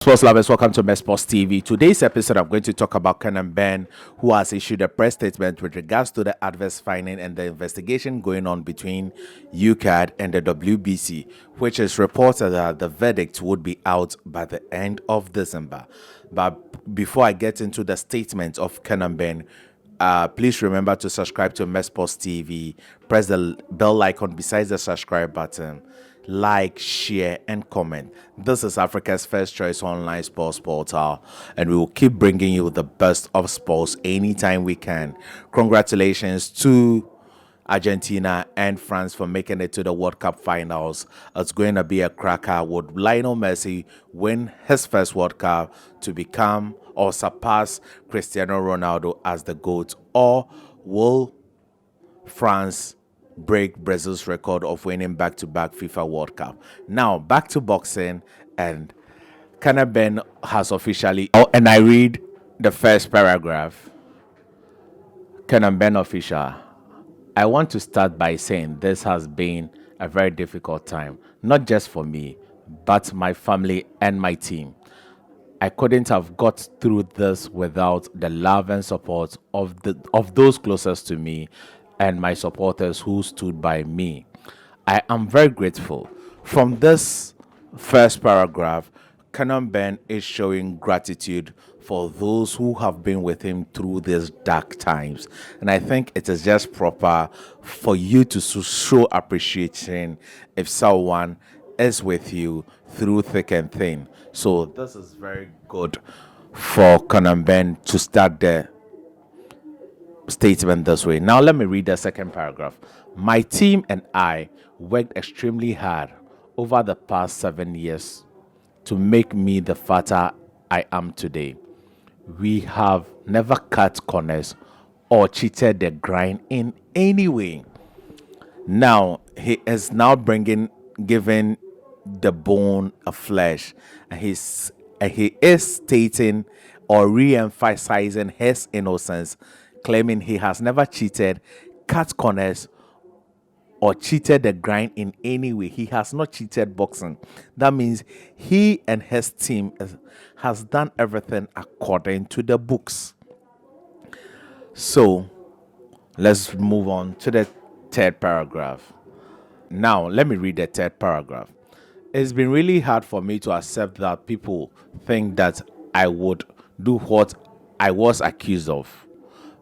Sports lovers, welcome to Sports TV. Today's episode, I'm going to talk about Conor Benn, who has issued a press statement with regards to the adverse finding and the investigation going on between UCAD and the WBC, which is reported that the verdict would be out by the end of December. But before I get into the statement of Conor Benn, please remember to subscribe to Sports TV. Press the bell icon besides the subscribe button. Like, share, and comment. This is Africa's first choice online sports portal, and we will keep bringing you the best of sports anytime we can. Congratulations to Argentina and France for making it to the World Cup finals. It's going to be a cracker. Would Lionel Messi win his first World Cup to become or surpass Cristiano Ronaldo as the GOAT, or will France break Brazil's record of winning back-to-back FIFA World Cup? Now, back to boxing, and Conor Benn has officially... Oh, and I read the first paragraph. Conor Benn official. I want to start by saying this has been a very difficult time, not just for me, but my family and my team. I couldn't have got through this without the love and support of those closest to me and my supporters who stood by me. I am very grateful. From this first paragraph, Conor Benn is showing gratitude for those who have been with him through these dark times. And I think it is just proper for you to show appreciation if someone is with you through thick and thin. So this is very good for Conor Benn to start the statement this way. Now let me read the second paragraph. My team and I worked extremely hard over the past 7 years to make me the fighter I am today. We have never cut corners or cheated the grind in any way. Now he is now giving the bone a flesh, and he is stating or re-emphasizing his innocence, claiming he has never cheated, cut corners, or cheated the grind in any way. He has not cheated boxing. That means he and his team has done everything according to the books. So let's move on to the third paragraph. Now let me read the third paragraph. It's been really hard for me to accept that people think that I would do what I was accused of.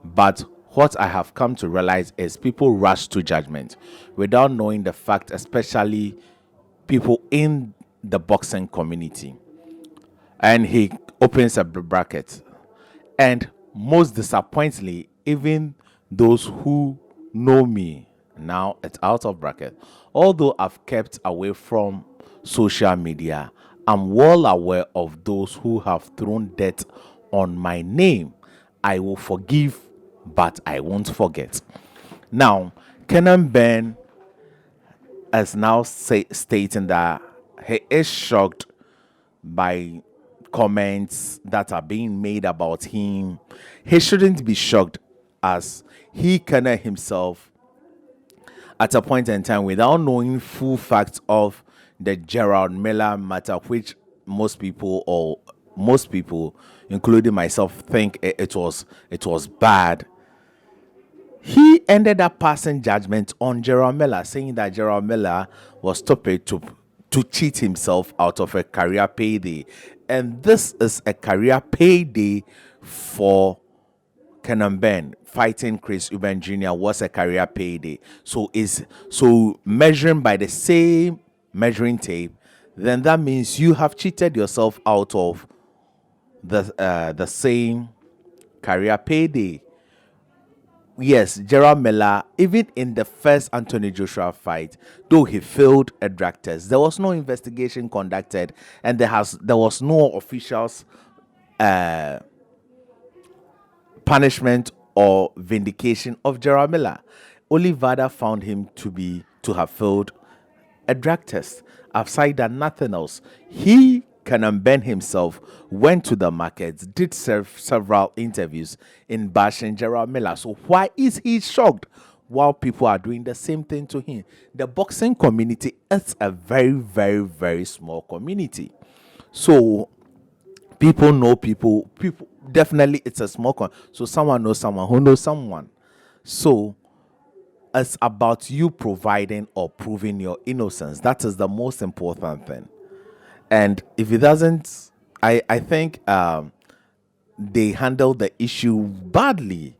But what I have come to realize is people rush to judgment without knowing the fact, especially people in the boxing community. And he opens a bracket. And most disappointingly, even those who know me, now it's out of bracket. Although I've kept away from social media, I'm well aware of those who have thrown dirt on my name. I will forgive, but I won't forget. Now, Conor Benn is now stating that he is shocked by comments that are being made about him. He shouldn't be shocked, as he Conor himself, at a point in time, without knowing full facts of the Gerald Miller matter, which most people, including myself, think it was bad. He ended up passing judgment on Gerald Miller, saying that Gerald Miller was stupid to cheat himself out of a career payday. And this is a career payday for Conor Benn. Fighting Chris Eubank Jr. was a career payday. So measuring by the same measuring tape, then that means you have cheated yourself out of the same career payday. Yes, Gerald Miller, even in the first Anthony Joshua fight, though he failed a drug test, there was no investigation conducted, and there was no officials punishment or vindication of Gerald Miller. Only VADA found him to have failed a drug test. Aside that, nothing else. He, Conor Benn himself, went to the markets, did several interviews in bashing Gerald Miller. So why is he shocked while people are doing the same thing to him? The boxing community is a very, very, very small community. So People know people. People definitely, it's a small so someone knows someone who knows someone. So it's about you providing or proving your innocence. That is the most important thing. And if it doesn't, I think they handled the issue badly.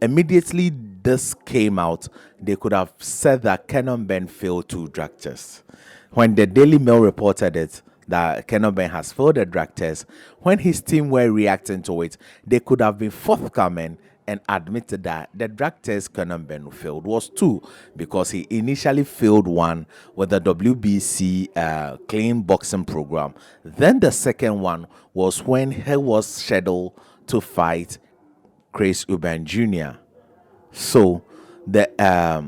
Immediately this came out, they could have said that Benn failed two drug tests. When the Daily Mail reported it, that Benn has failed a drug test, when his team were reacting to it, they could have been forthcoming and admitted that the drug test Benn failed was two, because he initially failed one with the WBC clean boxing program. Then the second one was when he was scheduled to fight Chris Eubank Jr. So the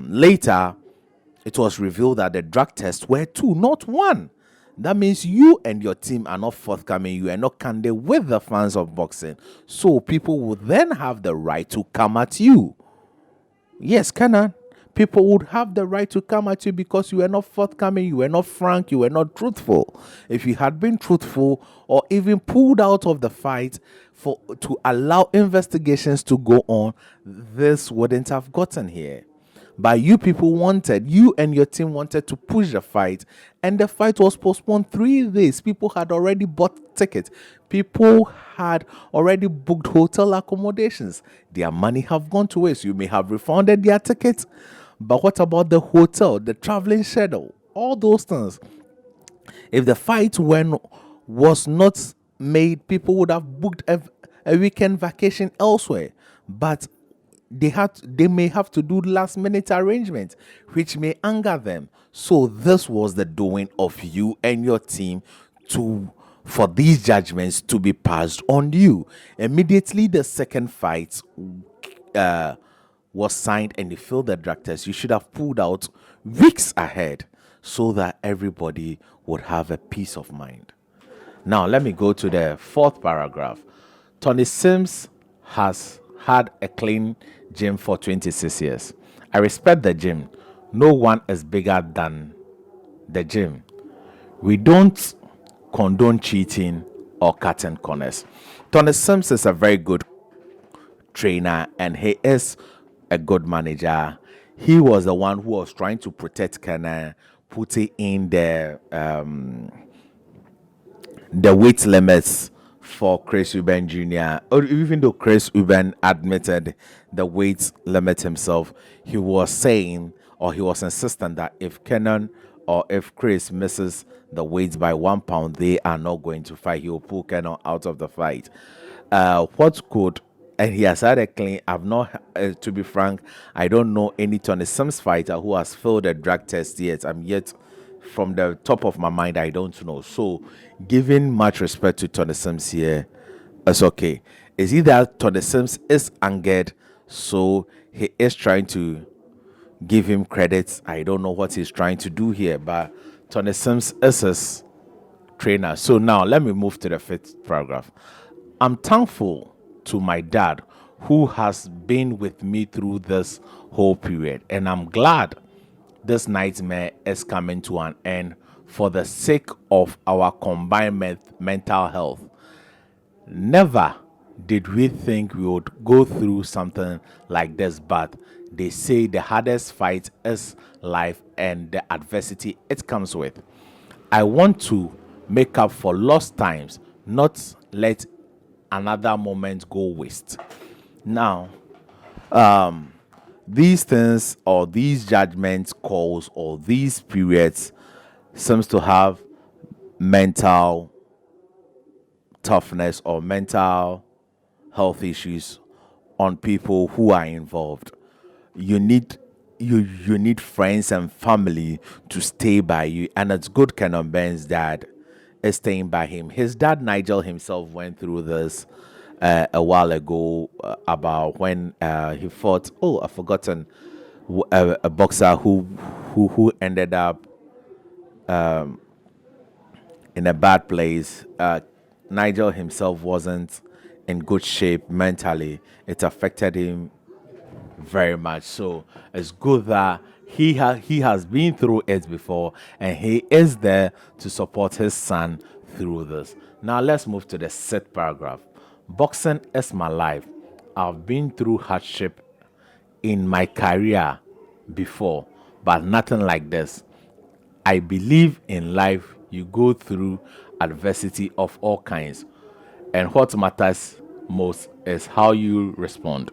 later it was revealed that the drug tests were two, not one. That means you and your team are not forthcoming. You are not candid with the fans of boxing. So people will then have the right to come at you. Yes, Conor. People would have the right to come at you because you were not forthcoming, you were not frank, you were not truthful. If you had been truthful or even pulled out of the fight for to allow investigations to go on, this wouldn't have gotten here. But you and your team wanted to push the fight, and the fight was postponed 3 days. People had already bought tickets. People had already booked hotel accommodations. Their money have gone to waste. You may have refunded their tickets, but what about the hotel, the traveling schedule, all those things? If the fight was not made, people would have booked a weekend vacation elsewhere. But they may have to do last minute arrangements, which may anger them. So this was the doing of you and your team to for these judgments to be passed on you. Immediately the second fight was signed and they failed the drug test, you should have pulled out weeks ahead so that everybody would have a peace of mind. Now, let me go to the fourth paragraph. Tony Sims has had a clean gym for 26 years. I respect the gym. No one is bigger than the gym. We don't condone cheating or cutting corners. Tony Sims is a very good trainer and he is a good manager. He was the one who was trying to protect Conor, putting in the weight limits for Chris Eubank Jr. Or even though Chris Eubank admitted the weight limit himself, he was saying or he was insistent that if Conor or if Chris misses the weight by 1 pound, they are not going to fight. He will pull Conor out of the fight. What could and he has had a clean. I've not, to be frank, I don't know any Tony Sims fighter who has failed a drug test yet. I'm yet, from the top of my mind, I don't know. So, giving much respect to Tony Sims here, it's okay. Is it that Tony Sims is angered, so he is trying to give him credit? I don't know what he's trying to do here, but Tony Sims is his trainer. So now let me move to the fifth paragraph. I'm thankful to my dad who has been with me through this whole period, and I'm glad this nightmare is coming to an end for the sake of our combined mental health. Never did we think we would go through something like this, but they say the hardest fight is life and the adversity it comes with. I want to make up for lost times, not let another moment go waste. Now, these things or these judgment calls or these periods seems to have mental toughness or mental health issues on people who are involved. You need you need friends and family to stay by you, and it's good Conor Benn's dad is staying by him. His dad Nigel himself went through this a while ago about when he fought. Oh, I've forgotten a boxer who ended up in a bad place. Nigel himself wasn't in good shape mentally. It affected him very much. So it's good that he has been through it before and he is there to support his son through this. Now let's move to the sixth paragraph. Boxing is my life. I've been through hardship in my career before, but nothing like this. I believe in life you go through adversity of all kinds, and what matters most is how you respond.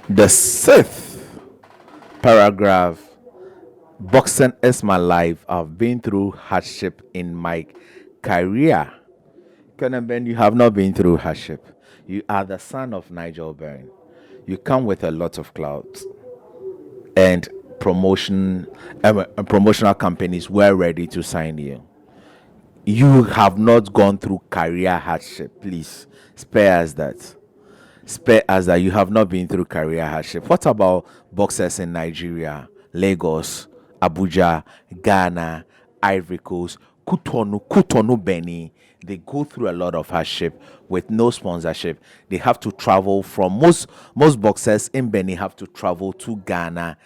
The sixth paragraph. Boxing is my life. I've been through hardship in my career. Conor Ben, you have not been through hardship. You are the son of Nigel Benn. You come with a lot of clout, and promotional companies were ready to sign you. You have not gone through career hardship. Please spare us that. Spare us that you have not been through career hardship. What about boxers in Nigeria, Lagos, Abuja, Ghana, Ivory Coast, Kutonu, Benny? They go through a lot of hardship with no sponsorship. They have to travel from most boxers in Benny have to travel to Ghana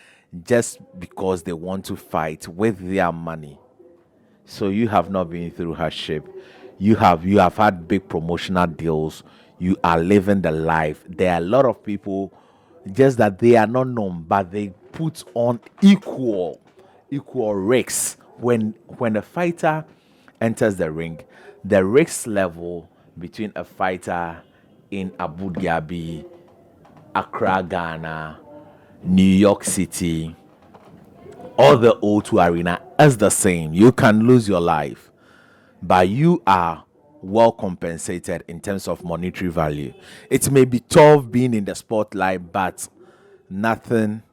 just because they want to fight with their money. So you have not been through hardship. You have had big promotional deals. You are living the life. There are a lot of people, just that they are not known, but they put on equal risks when a fighter enters the ring. The risk level between a fighter in Abu Dhabi, Accra, Ghana, New York City, or the O2 Arena is the same. You can lose your life, but you are well compensated in terms of monetary value. It may be tough being in the spotlight, but nothing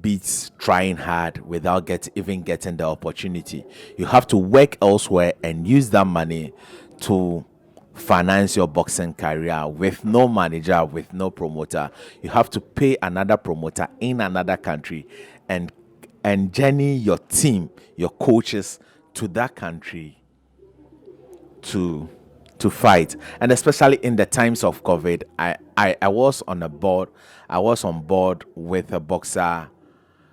beats trying hard without even getting the opportunity. You have to work elsewhere and use that money to finance your boxing career with no manager, with no promoter. You have to pay another promoter in another country and journey your team, your coaches to that country to fight. And especially in the times of COVID, I was on board with a boxer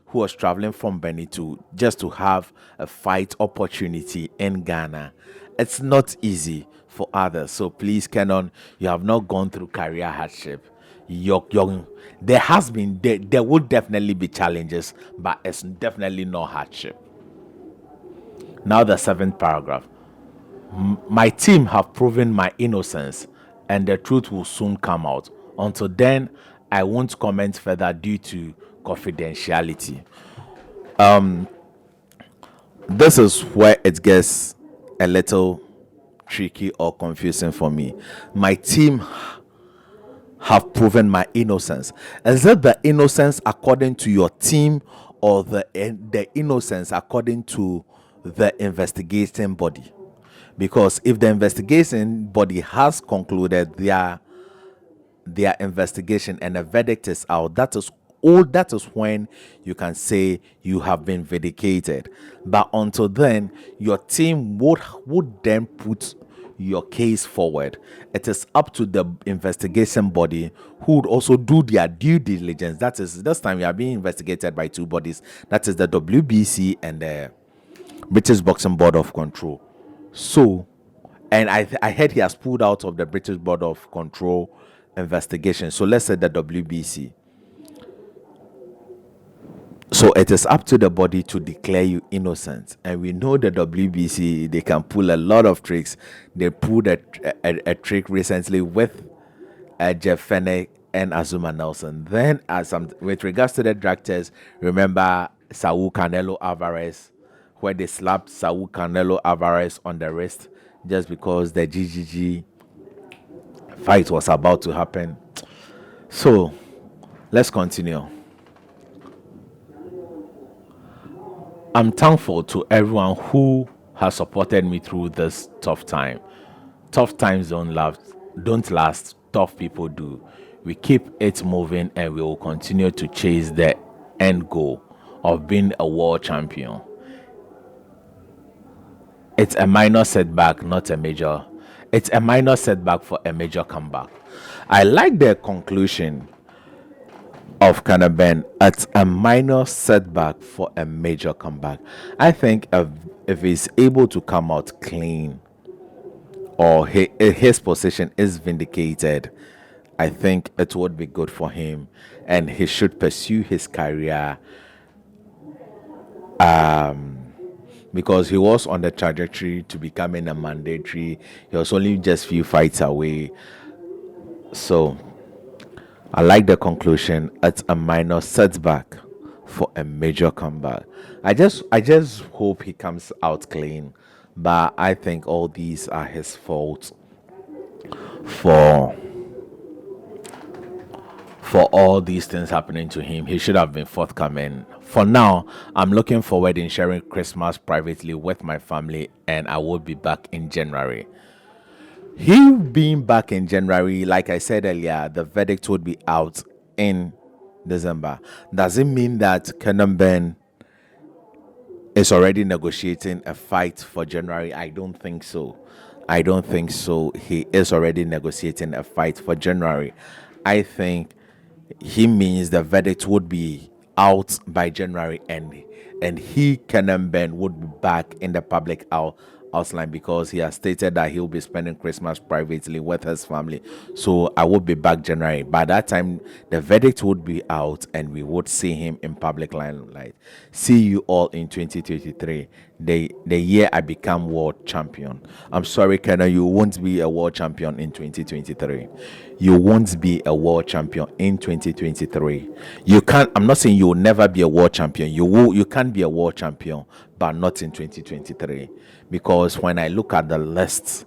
who was traveling from Benny to just to have a fight opportunity in Ghana. It's not easy for others. So please, Canon, you have not gone through career hardship. There will definitely be challenges, but it's definitely no hardship. Now the seventh paragraph. My team have proven my innocence, and the truth will soon come out. Until then, I won't comment further due to confidentiality. This is where it gets a little tricky or confusing for me. My team have proven my innocence. Is it the innocence according to your team, or the innocence according to the investigating body? Because if the investigation body has concluded their investigation and a verdict is out, that is when you can say you have been vindicated. But until then, your team would then put your case forward. It is up to the investigation body, who would also do their due diligence. That is, this time we are being investigated by two bodies. That is the WBC and the British Boxing Board of Control. So, and I heard he has pulled out of the British Board of Control investigation. So let's say the WBC. So it is up to the body to declare you innocent. And we know the WBC, they can pull a lot of tricks. They pulled a trick recently with Jeff Fenech and Azuma Nelson. Then, with regards to the drug test, remember Saul Canelo Alvarez, where they slapped Saul Canelo Alvarez on the wrist just because the GGG fight was about to happen. So let's continue. I'm thankful to everyone who has supported me through this tough time. Tough times don't last. Tough people do. We keep it moving, and we will continue to chase the end goal of being a world champion. It's a minor setback, not a major. It's a minor setback for a major comeback. I like the conclusion of Conor Benn. It's a minor setback for a major comeback. I think if he's able to come out clean or his position is vindicated, I think it would be good for him, and he should pursue his career because he was on the trajectory to becoming a mandatory. He was only just few fights away. So I like the conclusion. It's a minor setback for a major comeback. I just hope he comes out clean. But I think all these are his fault for for all these things happening to him. He should have been forthcoming. For now, I'm looking forward in sharing Christmas privately with my family, and I will be back in January. He being back in January, like I said earlier, the verdict would be out in December. Does it mean that Benn is already negotiating a fight for January? I don't think so. I don't think so. He is already negotiating a fight for January. I think he means the verdict would be out by January, and he Benn would be back in the public outline because he has stated that he'll be spending Christmas privately with his family. So I would be back January. By that time, the verdict would be out, and we would see him in public limelight. See you all in 2023, the year I become world champion. I'm sorry, Conor, you won't be a world champion in 2023. You won't be a world champion in 2023. You can't. I'm not saying you will never be a world champion. You will. You can be a world champion, but not in 2023. Because when I look at the list,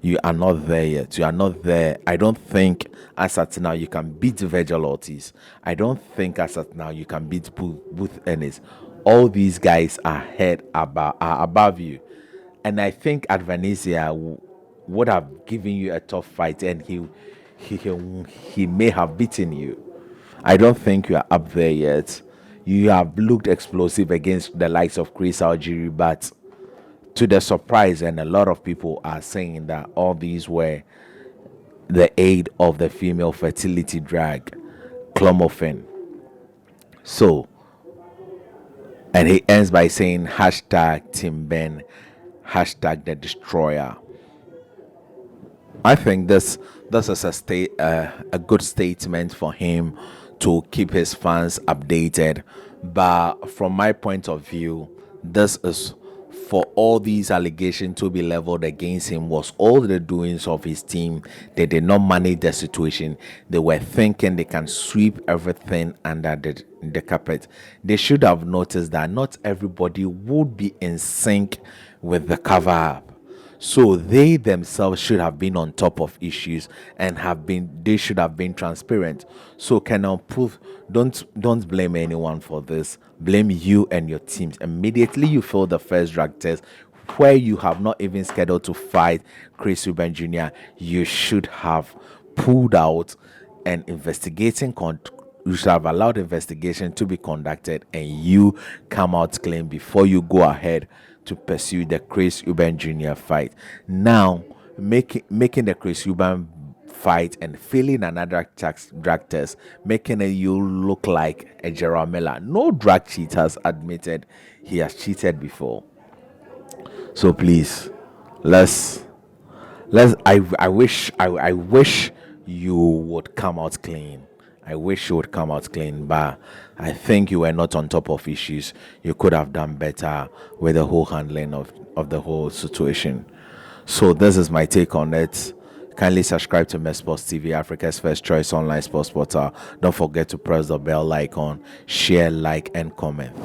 you are not there yet. You are not there. I don't think as at now you can beat Virgil Ortiz. I don't think as at now you can beat Booth Ennis. All these guys are above you, and I think at Venezia would have given you a tough fight, and he may have beaten you. I don't think you are up there yet. You have looked explosive against the likes of Chris Algieri, but to the surprise, and a lot of people are saying that all these were the aid of the female fertility drug, clomiphene. So, and he ends by saying hashtag Team Benn, hashtag the destroyer. I think this is a good statement for him to keep his fans updated. But from my point of view, this is for all these allegations to be leveled against him was all the doings of his team. They did not manage the situation. They were thinking they can sweep everything under the carpet. They should have noticed that not everybody would be in sync with the cover up. So they themselves should have been on top of issues and they should have been transparent. So don't blame anyone for this. Blame you and your teams. Immediately you fail the first drug test where you have not even scheduled to fight Chris Eubank Jr., you should have pulled out and you should have allowed investigation to be conducted and you come out clean before you go ahead to pursue the Chris Eubank Jr. fight. Now, making the Chris Eubank fight and failing another drug test, making you look like a Gerald Miller. No drug cheat has admitted he has cheated before. So please, I wish you would come out clean. I wish you would come out clean, but I think you were not on top of issues. You could have done better with the whole handling of the whole situation. So this is my take on it. Kindly subscribe to Sports TV, Africa's first choice online sports portal. Don't forget to press the bell icon, share, like, and comment.